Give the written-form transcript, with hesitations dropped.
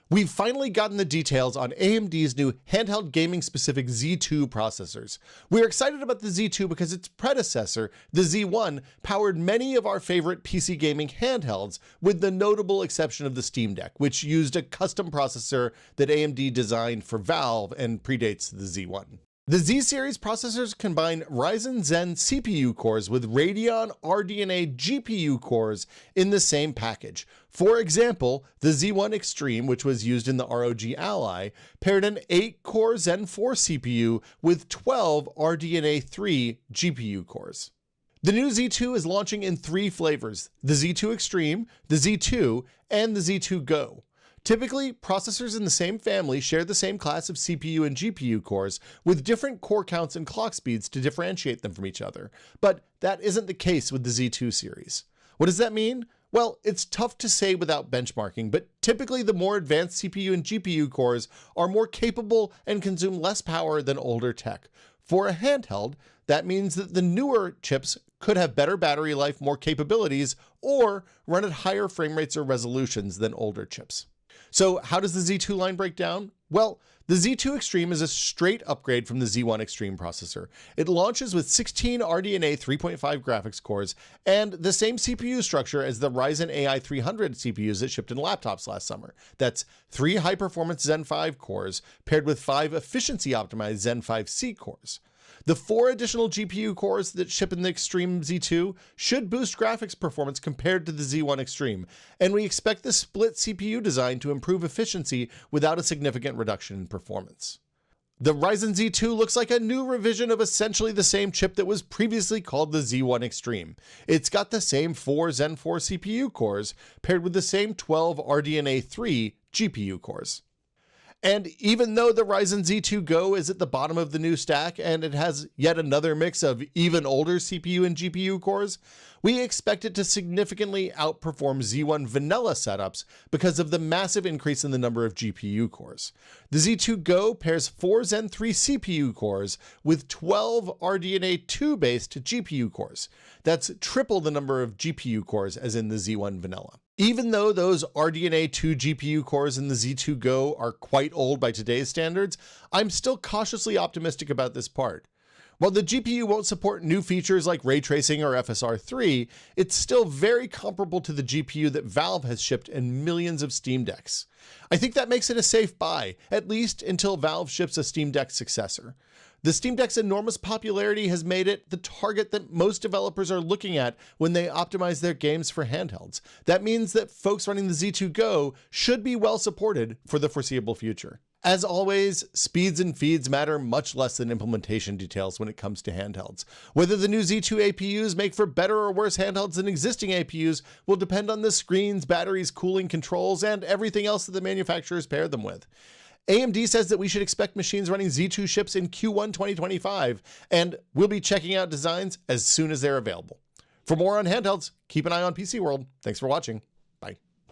We've finally gotten the details on AMD's new handheld gaming-specific Z2 processors. We're excited about the Z2 because its predecessor, the Z1, powered many of our favorite PC gaming handhelds, with the notable exception of the Steam Deck, which used a custom processor that AMD designed for Valve and predates the Z1. The Z-series processors combine Ryzen Zen CPU cores with Radeon RDNA GPU cores in the same package. For example, the Z1 Extreme, which was used in the ROG Ally, paired an 8-core Zen 4 CPU with 12 RDNA 3 GPU cores. The new Z2 is launching in 3 flavors: the Z2 Extreme, the Z2, and the Z2 Go. Typically, processors in the same family share the same class of CPU and GPU cores, with different core counts and clock speeds to differentiate them from each other. But that isn't the case with the Z2 series. What does that mean? Well, it's tough to say without benchmarking, but typically the more advanced CPU and GPU cores are more capable and consume less power than older tech. For a handheld, that means that the newer chips could have better battery life, more capabilities, or run at higher frame rates or resolutions than older chips. So how does the Z2 line break down? Well, the Z2 Extreme is a straight upgrade from the Z1 Extreme processor. It launches with 16 RDNA 3.5 graphics cores and the same CPU structure as the Ryzen AI 300 CPUs that shipped in laptops last summer. That's 3 high-performance Zen 5 cores paired with 5 efficiency-optimized Zen 5C cores. The 4 additional GPU cores that ship in the Extreme Z2 should boost graphics performance compared to the Z1 Extreme, and we expect the split CPU design to improve efficiency without a significant reduction in performance. The Ryzen Z2 looks like a new revision of essentially the same chip that was previously called the Z1 Extreme. It's got the same 4 Zen 4 CPU cores paired with the same 12 RDNA 3 GPU cores. And even though the Ryzen Z2 Go is at the bottom of the new stack and it has yet another mix of even older CPU and GPU cores, we expect it to significantly outperform Z1 vanilla setups because of the massive increase in the number of GPU cores. The Z2 Go pairs 4 Zen 3 CPU cores with 12 RDNA 2 based GPU cores. That's triple the number of GPU cores as in the Z1 vanilla. Even though those RDNA 2 GPU cores in the Z2 Go are quite old by today's standards, I'm still cautiously optimistic about this part. While the GPU won't support new features like ray tracing or FSR3, it's still very comparable to the GPU that Valve has shipped in millions of Steam Decks. I think that makes it a safe buy, at least until Valve ships a Steam Deck successor. The Steam Deck's enormous popularity has made it the target that most developers are looking at when they optimize their games for handhelds. That means that folks running the Z2 Go should be well supported for the foreseeable future. As always, speeds and feeds matter much less than implementation details when it comes to handhelds. Whether the new Z2 APUs make for better or worse handhelds than existing APUs will depend on the screens, batteries, cooling, controls, and everything else that the manufacturers pair them with. AMD says that we should expect machines running Z2 chips in Q1 2025, and we'll be checking out designs as soon as they're available. For more on handhelds, keep an eye on PCWorld. Thanks for watching.